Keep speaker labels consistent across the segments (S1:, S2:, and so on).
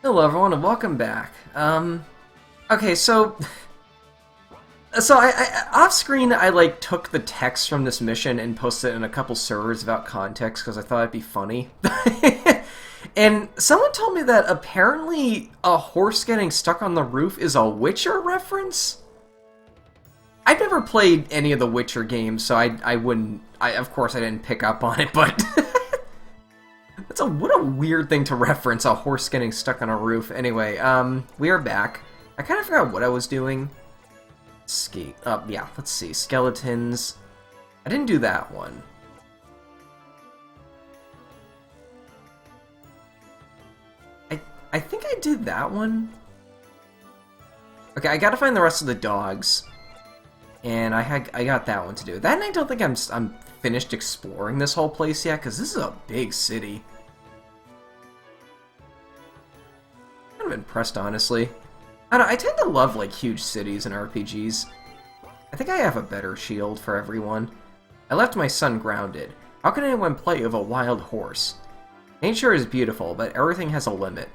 S1: Hello everyone and welcome back. Okay, so off screen I like took the text from this mission and posted it in a couple servers without context because I thought it'd be funny. And someone told me that apparently a horse getting stuck on the roof is a Witcher reference. I've never played any of the Witcher games, so I wouldn't. Of course I didn't pick up on it, but what a weird thing to reference, a horse getting stuck on a roof. Anyway, we are back. I kind of forgot what I was doing. Yeah, let's see. Skeletons. I didn't do that one. I think I did that one. Okay, I gotta find the rest of the dogs. And I got that one to do. That and I don't think I'm finished exploring this whole place yet, because this is a big city. I'm impressed, honestly. I don't know, I tend to love, like, huge cities in RPGs. I think I have a better shield for everyone. I left my son grounded. How can anyone play with a wild horse? Nature is beautiful, but everything has a limit.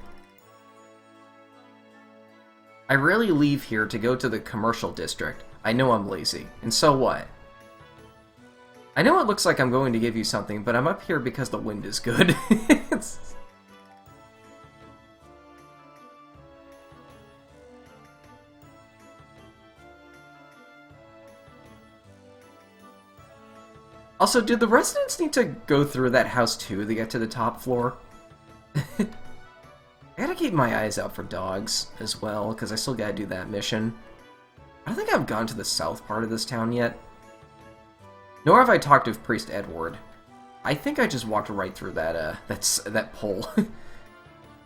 S1: I rarely leave here to go to the commercial district. I know I'm lazy. And so what? I know it looks like I'm going to give you something, but I'm up here because the wind is good. Also, do the residents need to go through that house too to get to the top floor? I gotta keep my eyes out for dogs as well, because I still gotta do that mission. I don't think I've gone to the south part of this town yet. Nor have I talked with Priest Edward. I think I just walked right through that, that pole.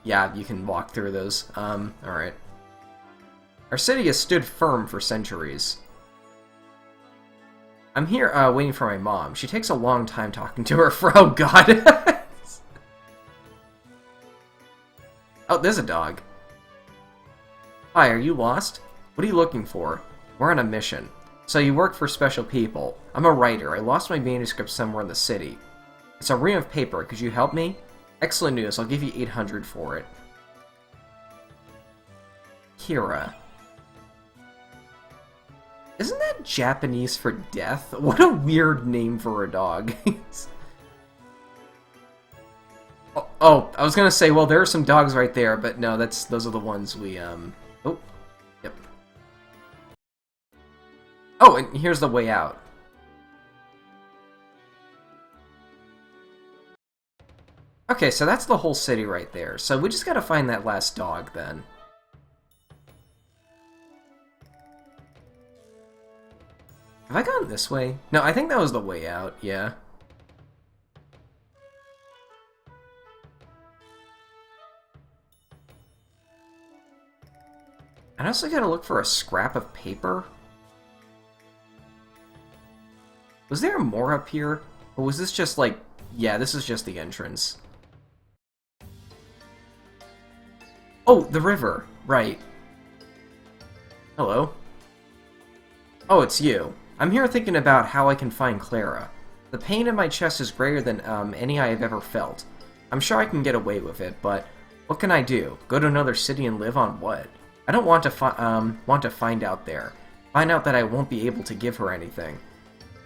S1: Yeah, you can walk through those. Alright. Our city has stood firm for centuries. I'm here, waiting for my mom. She takes a long time talking to her for- oh god! Oh, there's a dog. Hi, are you lost? What are you looking for? We're on a mission. So you work for special people. I'm a writer. I lost my manuscript somewhere in the city. It's a ream of paper. Could you help me? Excellent news. I'll give you 800 for it. Kira. Isn't that Japanese for death? What a weird name for a dog. Oh, I was gonna say, well, there are some dogs right there, but no, those are the ones we, oh, yep. Oh, and here's the way out. Okay, so that's the whole city right there, so we just gotta find that last dog, then. Have I gone this way? No, I think that was the way out, yeah. I also gotta look for a scrap of paper. Was there more up here? Or was this just like... yeah, this is just the entrance. Oh, the river. Right. Hello. Oh, it's you. I'm here thinking about how I can find Clara. The pain in my chest is greater than any I have ever felt. I'm sure I can get away with it, but what can I do? Go to another city and live on what? I don't want to find out there. Find out that I won't be able to give her anything.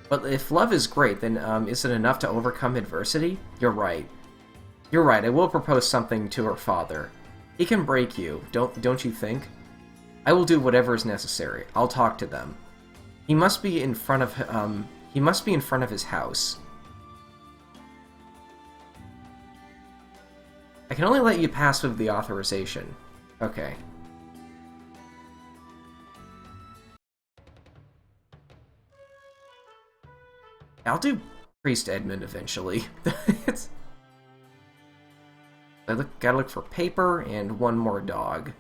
S1: But if love is great, then is it enough to overcome adversity? You're right. You're right. I will propose something to her father. He can break you, don't you think? I will do whatever is necessary. I'll talk to them. He must be in front of his house. I can only let you pass with the authorization. Okay. I'll do Priest Edmund eventually. Gotta look for paper and one more dog.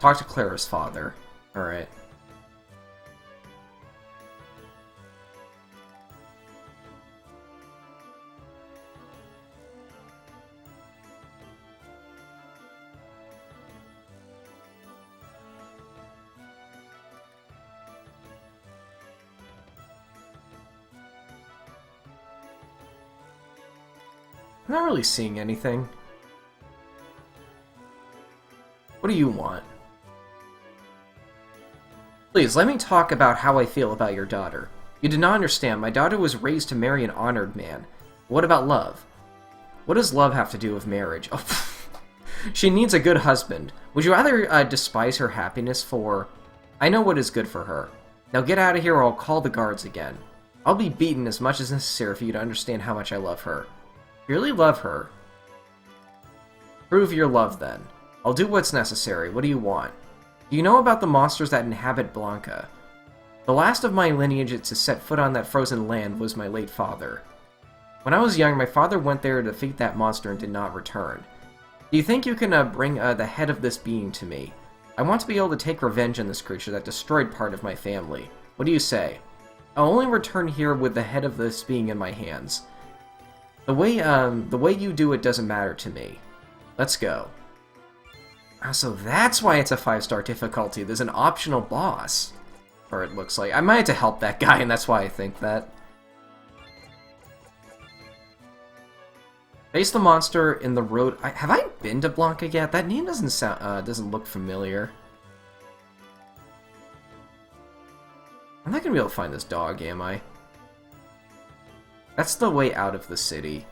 S1: Talk to Clara's father. Alright. I'm not really seeing anything. What do you want? Please, let me talk about how I feel about your daughter. You do not understand. My daughter was raised to marry an honored man. What about love? What does love have to do with marriage? Oh, she needs a good husband. Would you rather despise her happiness for... I know what is good for her. Now get out of here or I'll call the guards again. I'll be beaten as much as necessary for you to understand how much I love her. You really love her? Prove your love, then. I'll do what's necessary. What do you want? Do you know about the monsters that inhabit Blanca? The last of my lineage to set foot on that frozen land was my late father. When I was young, my father went there to defeat that monster and did not return. Do you think you can bring the head of this being to me? I want to be able to take revenge on this creature that destroyed part of my family. What do you say? I'll only return here with the head of this being in my hands. The way you do it doesn't matter to me. Let's go. So that's why it's a 5-star difficulty. There's an optional boss. Or it looks like. I might have to help that guy, and that's why I think that. Face the monster in the road. Have I been to Blanca yet? That name doesn't look familiar. I'm not gonna be able to find this dog, am I? That's the way out of the city.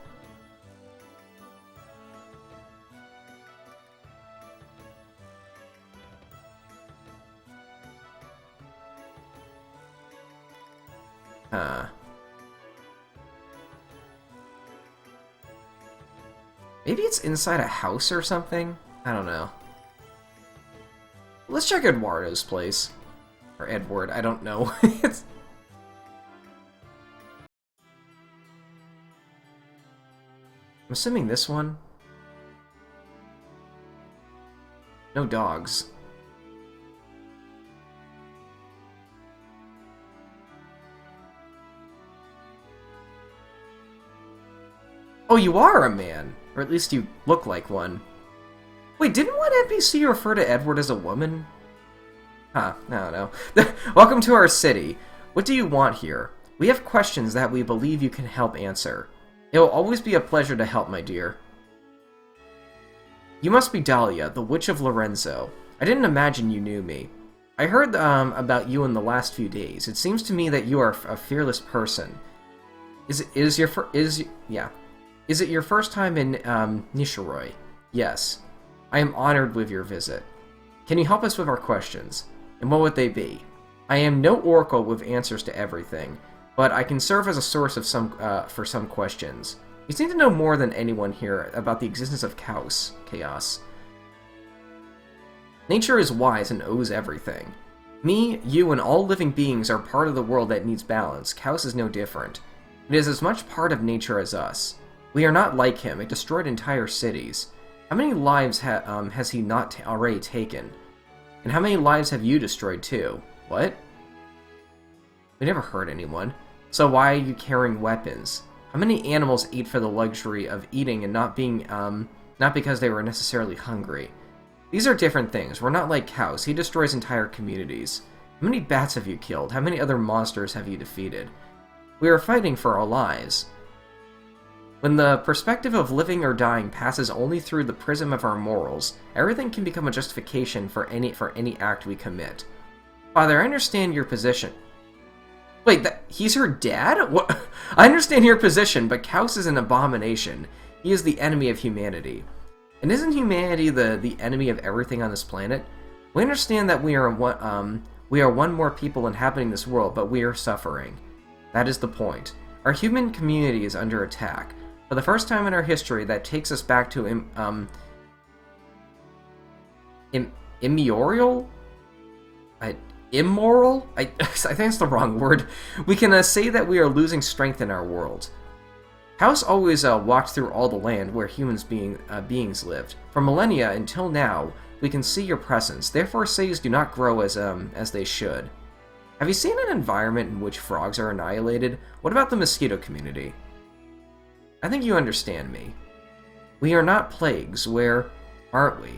S1: Maybe it's inside a house or something? I don't know. Let's check Eduardo's place. Or Edward, I don't know. I'm assuming this one? No dogs. Oh, you are a man! Or at least you look like one. Wait, didn't one NPC refer to Edward as a woman? Huh, I don't know. Welcome to our city. What do you want here? We have questions that we believe you can help answer. It will always be a pleasure to help, my dear. You must be Dahlia, the Witch of Lorenzo. I didn't imagine you knew me. I heard about you in the last few days. It seems to me that you are a fearless person. Is it your first time in Nishiroi? Yes. I am honored with your visit. Can you help us with our questions? And what would they be? I am no oracle with answers to everything, but I can serve as a source of for some questions. You seem to know more than anyone here about the existence of Chaos. Nature is wise and owes everything. Me, you, and all living beings are part of the world that needs balance. Chaos is no different. It is as much part of nature as us. We are not like him. It destroyed entire cities. How many lives has he not already taken? And how many lives have you destroyed too? What? We never hurt anyone. So why are you carrying weapons? How many animals ate for the luxury of eating and not because they were necessarily hungry? These are different things. We're not like Caos. He destroys entire communities. How many bats have you killed? How many other monsters have you defeated? We are fighting for our lives. When the perspective of living or dying passes only through the prism of our morals, everything can become a justification for any act we commit. Father, I understand your position. Wait, he's her dad? What? I understand your position, but Caos is an abomination. He is the enemy of humanity. And isn't humanity the enemy of everything on this planet? We understand that we are one more people inhabiting this world, but we are suffering. That is the point. Our human community is under attack. For the first time in our history, that takes us back to immoral? Immoral? I think it's the wrong word. We can say that we are losing strength in our world. Caos always walked through all the land where beings lived. For millennia until now, we can see your presence. Therefore, cities do not grow as they should. Have you seen an environment in which frogs are annihilated? What about the mosquito community? I think you understand me. We are not plagues, where aren't we?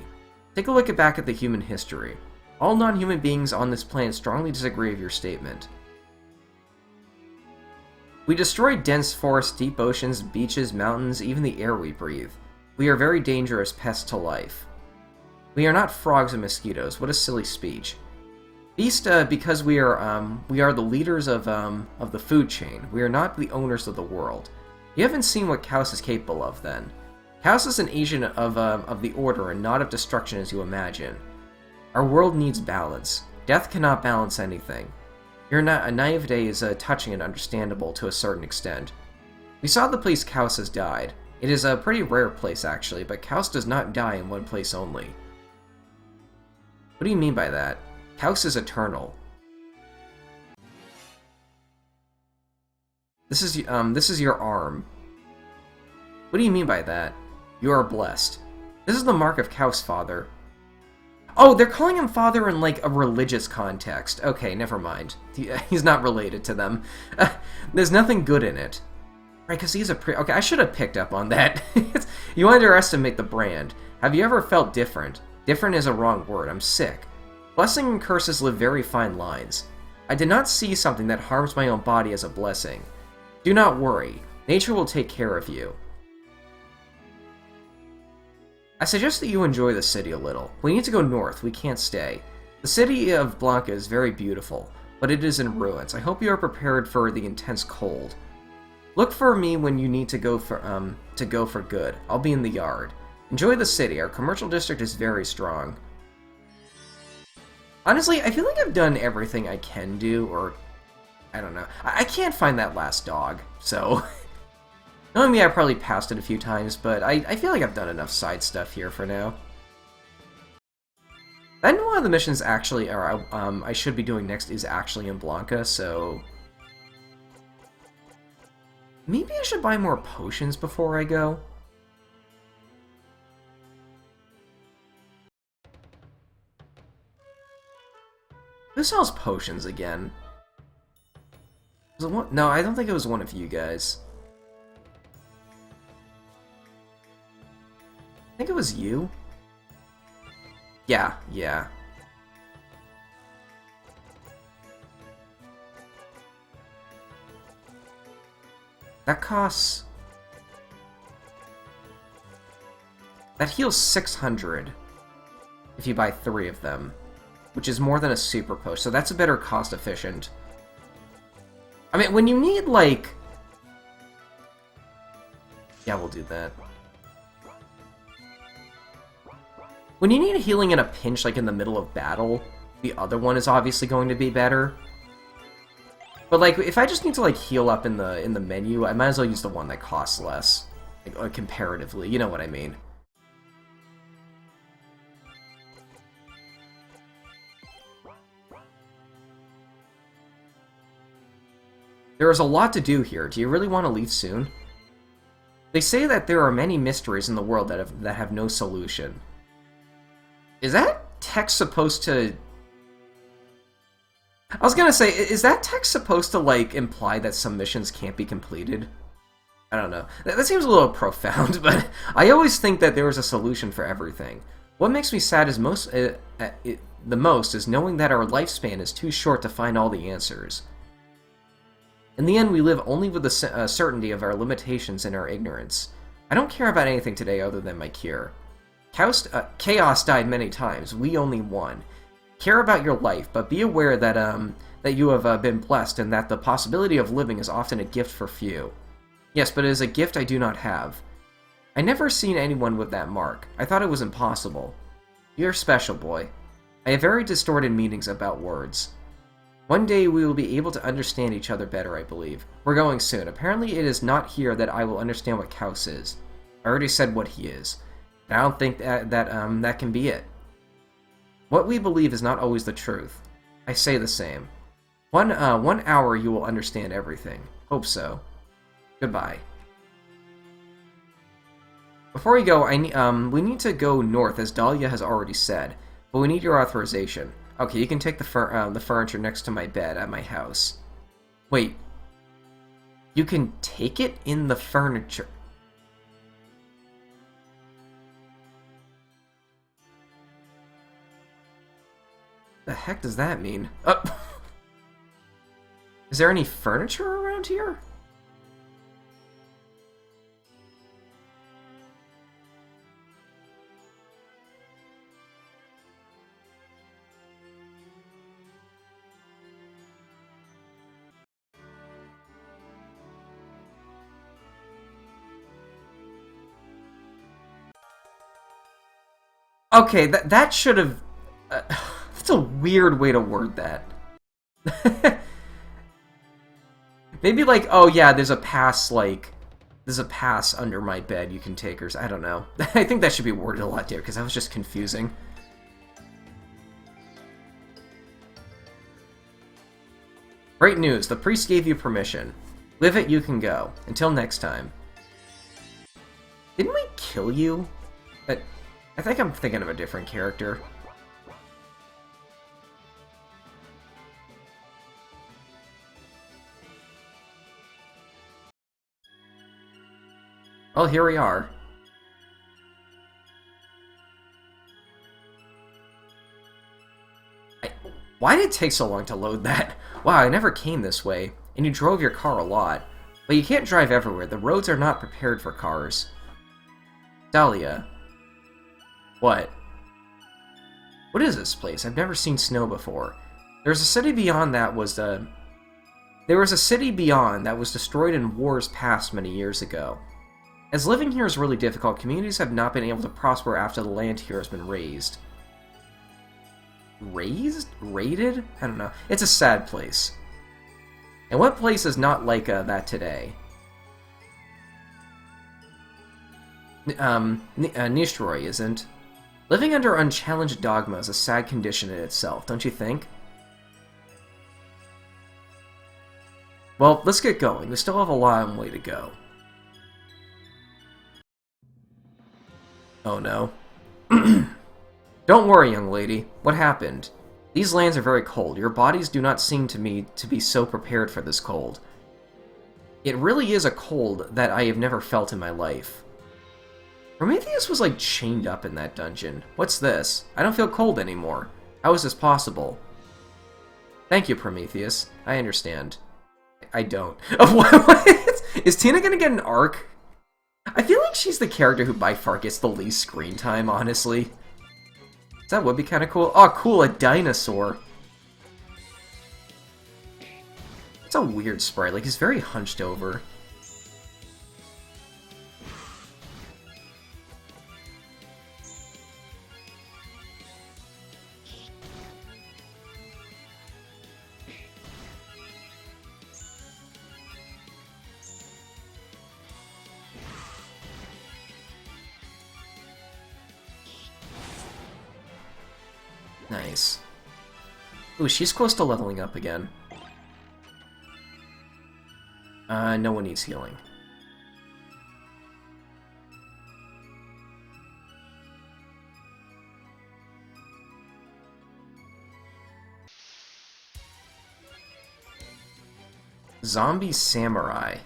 S1: Take a look back at the human history. All non-human beings on this planet strongly disagree with your statement. We destroy dense forests, deep oceans, beaches, mountains, even the air we breathe. We are very dangerous pests to life. We are not frogs and mosquitoes. What a silly speech. Beast, because we are the leaders of the food chain. We are not the owners of the world. You haven't seen what Caos is capable of, then. Caos is an agent of the order and not of destruction as you imagine. Our world needs balance. Death cannot balance anything. Your naivete is touching and understandable to a certain extent. We saw the place Caos has died. It is a pretty rare place, actually, but Caos does not die in one place only. What do you mean by that? Caos is eternal. This is your arm. What do you mean by that? You are blessed. This is the mark of Caos, Father. Oh, they're calling him Father in, like, a religious context. Okay, never mind. He's not related to them. There's nothing good in it. Right, because he's a okay, I should have picked up on that. You underestimate the brand. Have you ever felt different? Different is a wrong word. I'm sick. Blessing and curses live very fine lines. I did not see something that harms my own body as a blessing. Do not worry. Nature will take care of you. I suggest that you enjoy the city a little. We need to go north. We can't stay. The city of Blanca is very beautiful, but it is in ruins. I hope you are prepared for the intense cold. Look for me when you need to go for good. I'll be in the yard. Enjoy the city. Our commercial district is very strong. Honestly, I feel like I've done everything I can do, or I don't know. I can't find that last dog, so knowing me, I probably passed it a few times, but I feel like I've done enough side stuff here for now. Then one of the missions actually, or I should be doing next is actually in Blanca, so maybe I should buy more potions before I go. Who sells potions again? Was it one? No, I don't think it was one of you guys. I think it was you. Yeah. That costs... That heals 600 if you buy 3 of them, which is more than a super potion, so that's a better cost efficient. I mean, when you need, like... Yeah, we'll do that. When you need healing in a pinch, like in the middle of battle, the other one is obviously going to be better. But, like, if I just need to, like, heal up in the menu, I might as well use the one that costs less, like, comparatively. You know what I mean. There is a lot to do here. Do you really want to leave soon? They say that there are many mysteries in the world that have no solution. Is that text supposed to... I was gonna say, is that text supposed to, like, imply that some missions can't be completed? I don't know. That seems a little profound, but I always think that there is a solution for everything. What makes me sad is the most is knowing that our lifespan is too short to find all the answers. In the end, we live only with the certainty of our limitations and our ignorance. I don't care about anything today other than my cure. Chaos died many times. We only won. Care about your life, but be aware that that you have been blessed and that the possibility of living is often a gift for few. Yes, but it is a gift I do not have. I never seen anyone with that mark. I thought it was impossible. You're special, boy. I have very distorted meanings about words. One day we will be able to understand each other better, I believe. We're going soon. Apparently it is not here that I will understand what Caos is. I already said what he is. And I don't think that can be it. What we believe is not always the truth. I say the same. One hour you will understand everything. Hope so. Goodbye. Before we go, we need to go north, as Dahlia has already said. But we need your authorization. Okay, you can take the furniture next to my bed at my house. Wait. You can take it in the furniture. The heck does that mean? Is there any furniture around here? Okay, that should have... that's a weird way to word that. Maybe like, oh yeah, there's a pass, like... There's a pass under my bed you can take, or... I don't know. I think that should be worded a lot different, because that was just confusing. Great news, the priest gave you permission. Live it, you can go. Until next time. Didn't we kill you? I think I'm thinking of a different character. Well, here we are. Why did it take so long to load that? Wow, I never came this way, and you drove your car a lot. But you can't drive everywhere, the roads are not prepared for cars. Dahlia. What? What is this place? I've never seen snow before. There's a city beyond that was There was a city beyond that was destroyed in wars past many years ago. As living here is really difficult, communities have not been able to prosper after the land here has been razed. Raised? Raided? I don't know. It's a sad place. And what place is not like that today? Nistroy isn't. Living under unchallenged dogma is a sad condition in itself, don't you think? Well, let's get going. We still have a long way to go. Oh no. Don't worry, young lady. What happened? These lands are very cold. Your bodies do not seem to me to be so prepared for this cold. It really is a cold that I have never felt in my life. Prometheus was like chained up in that dungeon. What's this? I don't feel cold anymore. How is this possible? Thank you, Prometheus. I understand. I don't. What? Is Tina gonna get an arc? I feel like she's the character who by far gets the least screen time, honestly. That would be kind of cool. Oh, cool, a dinosaur. It's a weird sprite. Like, he's very hunched over. Nice. Ooh, she's close to leveling up again. No one needs healing. Zombie Samurai.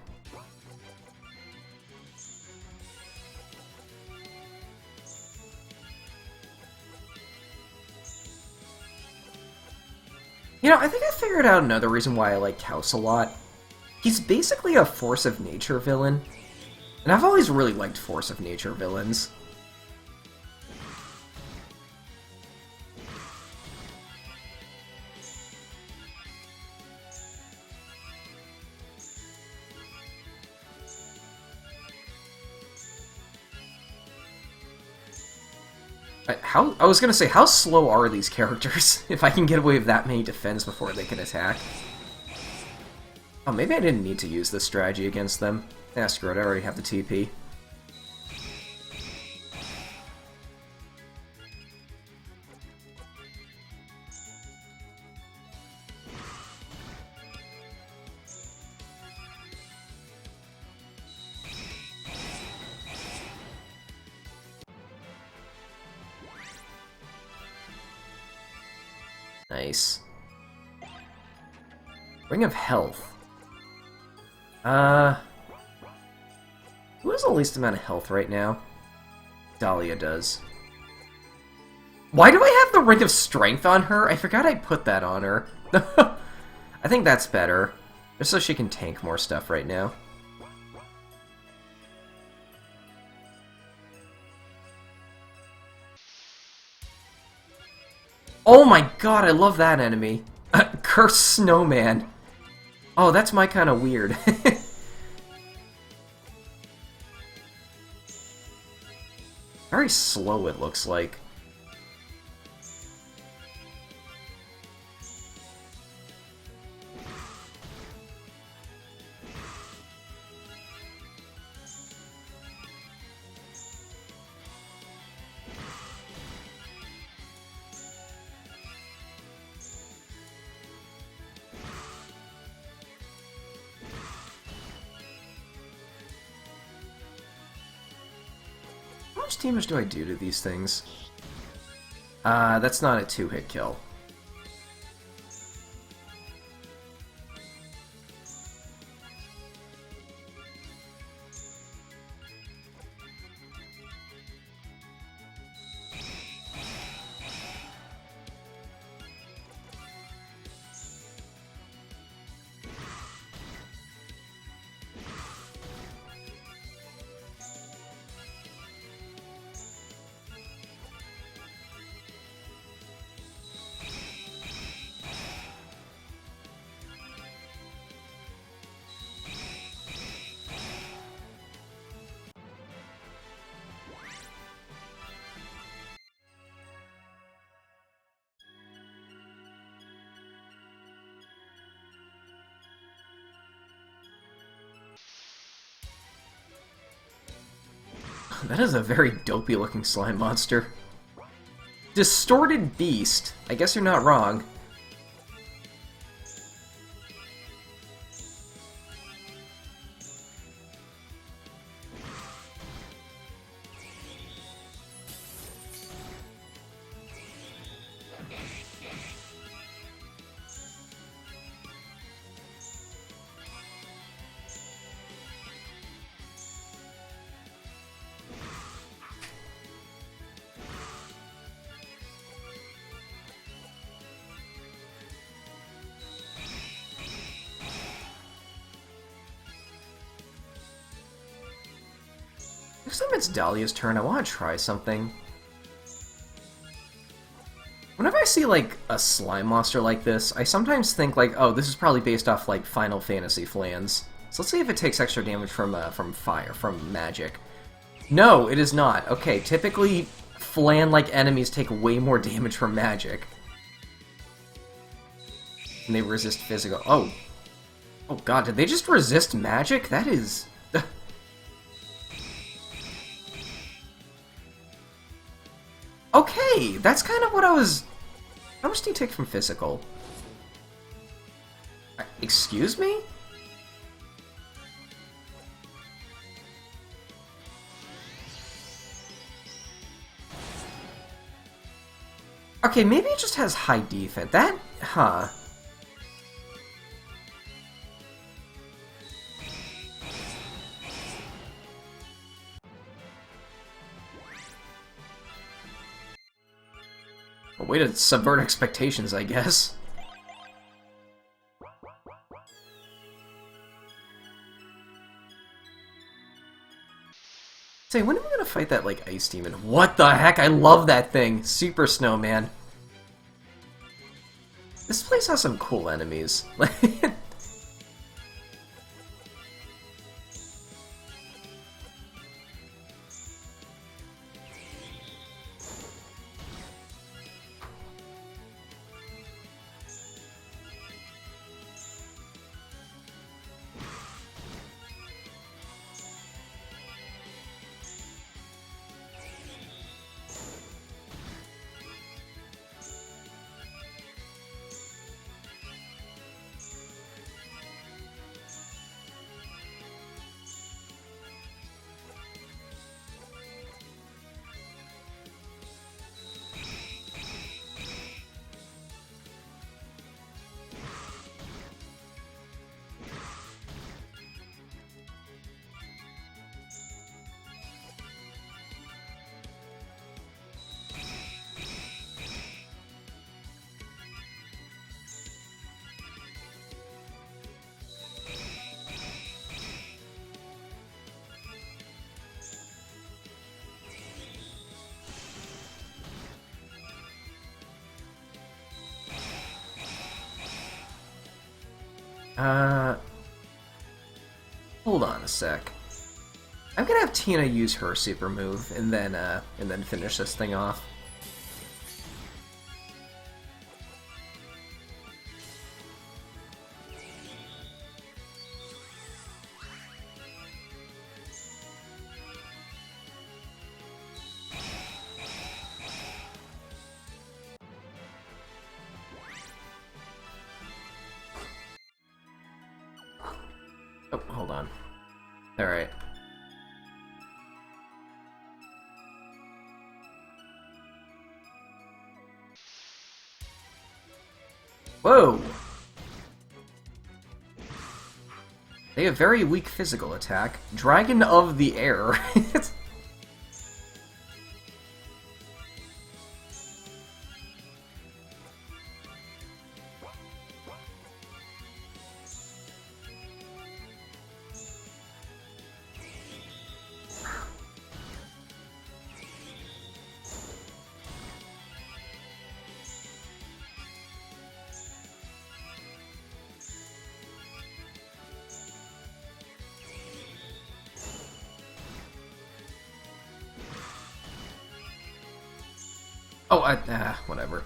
S1: You know, I think I figured out another reason why I like Caos a lot. He's basically a force of nature villain, and I've always really liked force of nature villains. I was gonna say, how slow are these characters? If I can get away with that many defense before they can attack. Oh, maybe I didn't need to use this strategy against them. Ah, screw it, I already have the TP. Nice. Ring of Health. Who has the least amount of health right now? Dahlia does. Why do I have the Ring of Strength on her? I forgot I put that on her. I think that's better. Just so she can tank more stuff right now. Oh my god, I love that enemy. Cursed Snowman. Oh, that's my kind of weird. Very slow, it looks like. How much damage do I do to these things? That's not a 2-hit kill. That is a very dopey looking slime monster. Distorted Beast. I guess you're not wrong. Next time it's Dahlia's turn, I want to try something. Whenever I see, like, a slime monster like this, I sometimes think, like, oh, this is probably based off, like, Final Fantasy Flans. So let's see if it takes extra damage from fire, from magic. No, it is not. Okay, typically, Flan-like enemies take way more damage from magic. And they resist physical. Oh. Oh god, did they just resist magic? That is... Okay, that's kind of what I was... How much do you take from physical? Excuse me? Okay, maybe it just has high defense. That... Huh. A way to subvert expectations, I guess. Say, when are we gonna fight that, like, ice demon? What the heck? I love that thing! Super Snowman. This place has some cool enemies. Uh, hold on a sec. I'm gonna have Tina use her super move and then finish this thing off. Oh, hold on. Alright. Whoa! They have very weak physical attack. Dragon of the Air. Oh, whatever.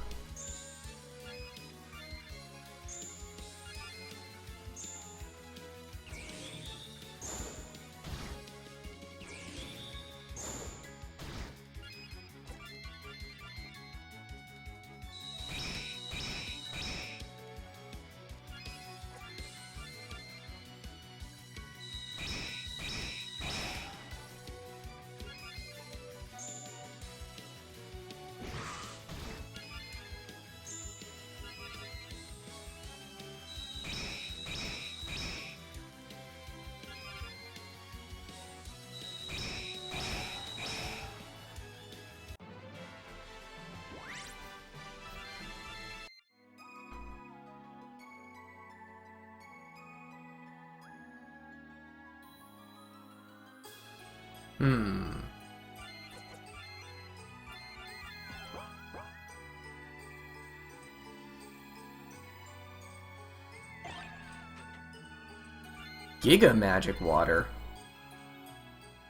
S1: Hmm. Giga Magic Water.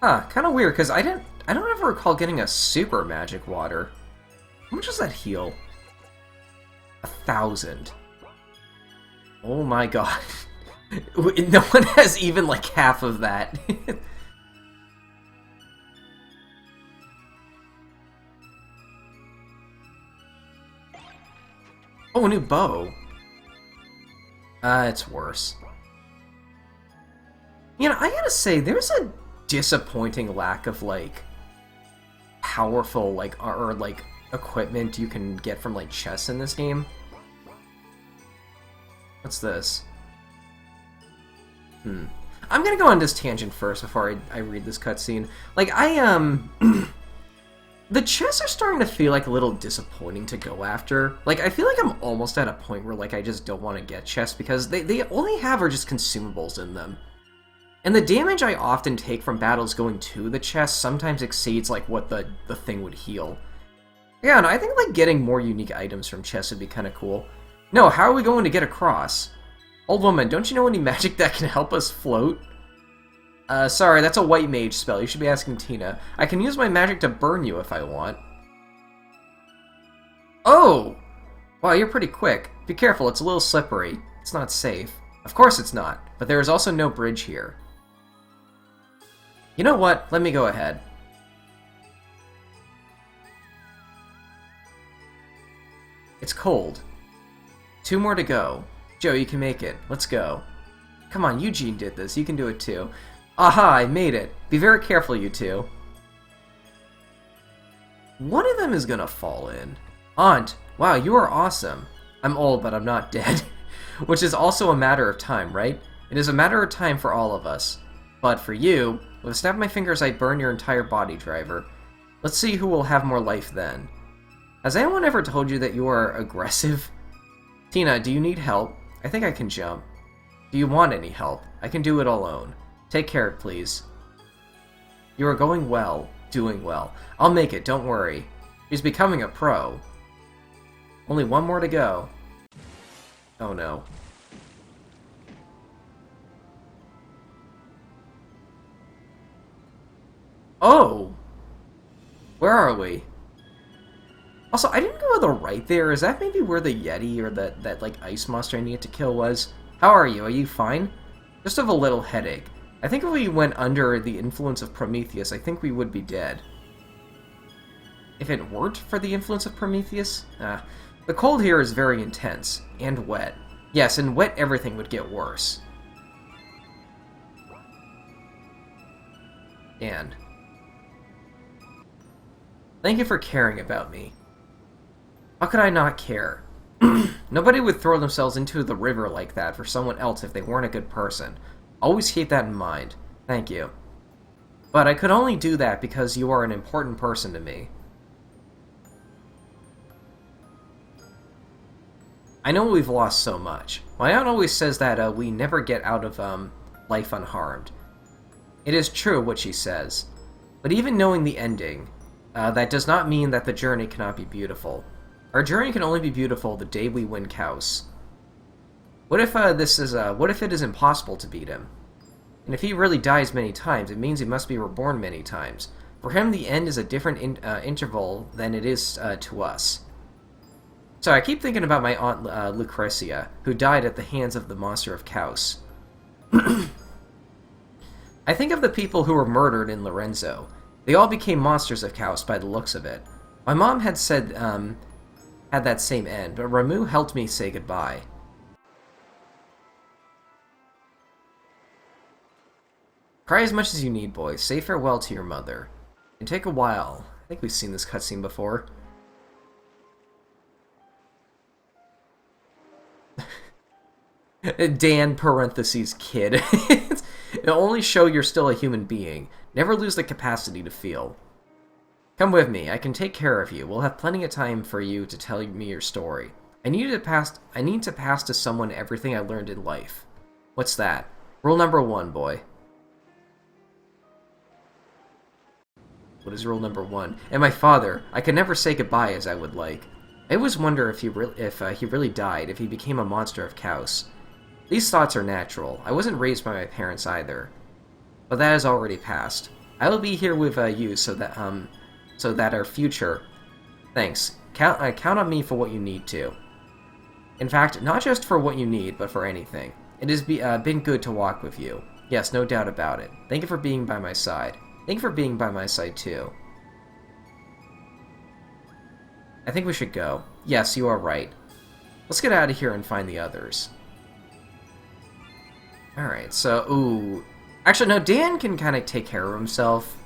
S1: Huh, kind of weird, because I don't ever recall getting a Super Magic Water. How much does that heal? 1,000. Oh my god. No one has even, like, half of that. Oh, a new bow. It's worse. You know, I gotta say, there's a disappointing lack of, like, powerful, like, or like, equipment you can get from, like, chests in this game. What's this? I'm gonna go on this tangent first before I read this cutscene. Like, the chests are starting to feel, like, a little disappointing to go after. Like, I feel like I'm almost at a point where, like, I just don't want to get chests because they only have are just consumables in them. And the damage I often take from battles going to the chest sometimes exceeds, like, what the thing would heal. Yeah, and I think, like, getting more unique items from chests would be kind of cool. No, how are we going to get across? Old woman, don't you know any magic that can help us float? Sorry, that's a white mage spell. You should be asking Tina. I can use my magic to burn you if I want. Oh! Wow, you're pretty quick. Be careful, it's a little slippery. It's not safe. Of course it's not, but there is also no bridge here. You know what? Let me go ahead. It's cold. 2 more to go. Joe, you can make it. Let's go. Come on, Eugene did this. You can do it too. Aha, I made it. Be very careful, you two. One of them is gonna fall in. Aunt, wow, you are awesome. I'm old, but I'm not dead. Which is also a matter of time, right? It is a matter of time for all of us. But for you, with a snap of my fingers, I burn your entire body, driver. Let's see who will have more life then. Has anyone ever told you that you are aggressive? Tina, do you need help? I think I can jump. Do you want any help? I can do it alone. Take care, please. You are going well, doing well. I'll make it, don't worry. She's becoming a pro. Only 1 more to go. Oh no. Oh! Where are we? Also, I didn't go to the right there. Is that maybe where the Yeti or that like, ice monster I needed to kill was? How are you? Are you fine? Just have a little headache. I think if we went under the influence of Prometheus, I think we would be dead. If it weren't for the influence of Prometheus? The cold here is very intense. And wet. Yes, and wet everything would get worse. And... thank you for caring about me. How could I not care? Nobody would throw themselves into the river like that for someone else if they weren't a good person. Always keep that in mind. Thank you. But I could only do that because you are an important person to me. I know we've lost so much. My aunt always says that we never get out of life unharmed. It is true what she says. But even knowing the ending, that does not mean that the journey cannot be beautiful. Our journey can only be beautiful the day we win Caos. What if what if it is impossible to beat him? And if he really dies many times, it means he must be reborn many times. For him, the end is a different interval than it is to us. So I keep thinking about my aunt Lucretia, who died at the hands of the monster of Caos. I think of the people who were murdered in Lorenzo. They all became monsters of Caos by the looks of it. My mom had said, had that same end, but Ramu helped me say goodbye. Cry as much as you need, boy. Say farewell to your mother. It can take a while. I think we've seen this cutscene before. Dan, parentheses, kid. It'll only show you're still a human being. Never lose the capacity to feel. Come with me. I can take care of you. We'll have plenty of time for you to tell me your story. I need to pass to someone everything I learned in life. What's that? Rule number 1, boy. What is rule number 1? And my father. I could never say goodbye as I would like. I always wonder if he really died, if he became a monster of Caos. These thoughts are natural. I wasn't raised by my parents either. But that has already passed. I will be here with you so that our future... Thanks. Count on me for what you need to. In fact, not just for what you need, but for anything. It has been good to walk with you. Yes, no doubt about it. Thank you for being by my side. Thank you for being by my side, too. I think we should go. Yes, you are right. Let's get out of here and find the others. Alright, so, ooh. Actually, no, Dan can kind of take care of himself.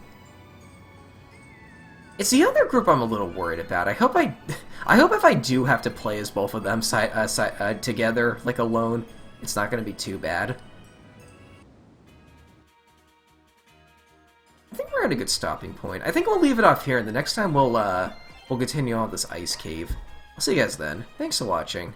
S1: It's the other group I'm a little worried about. I hope if I do have to play as both of them together, like alone, it's not going to be too bad. I think we're at a good stopping point. I think we'll leave it off here, and the next time we'll continue on this ice cave. I'll see you guys then. Thanks for watching.